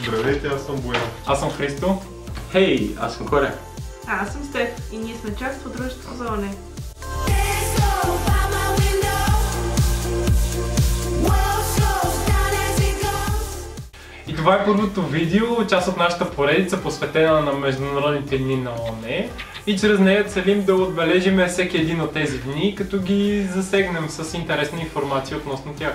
Здравейте, аз съм Боян. Аз съм Христо. Хей, аз съм Коля. А, аз съм Стеф и ние сме част от дружеството за ОНЕ. И това е първото видео, част от нашата поредица, посветена на Международните дни на ОНЕ. И чрез нея целим да отбележим всеки един от тези дни, като ги засегнем с интересна информация относно тях.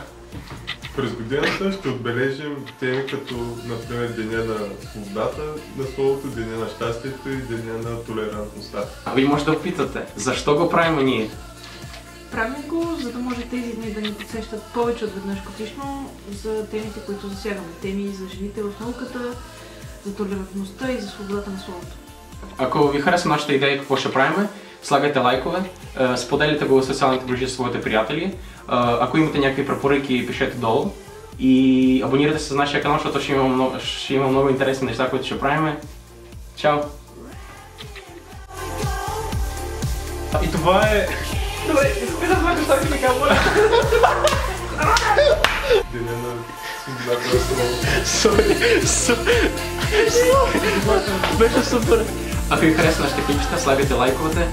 През годината ще отбележим теми като, например, Деня на свободата на словото, Деня на щастието и Деня на толерантността. А вие може да опитате, защо го правим ние? Правим го, за да може тези дни да ни подсещат повече от веднъж годишно за темите, които засягаме. Теми за жените в науката, за толерантността и за свободата на словото. Ако ви харесва нашата идея какво ще правим, слагайте лайкове, споделите го в социалните мрежи с своите приятели. Ако имате някакви препоръки, пишете долу и абонирайте се за нашия канал, защото ще има много интересни неща, които ще правим. Чао! И това е... Добре, искаме да знам какво ми казва. Деня на свободата на словото. Беше супер! Ако ви харесва нашите клипчета, слагайте лайковете.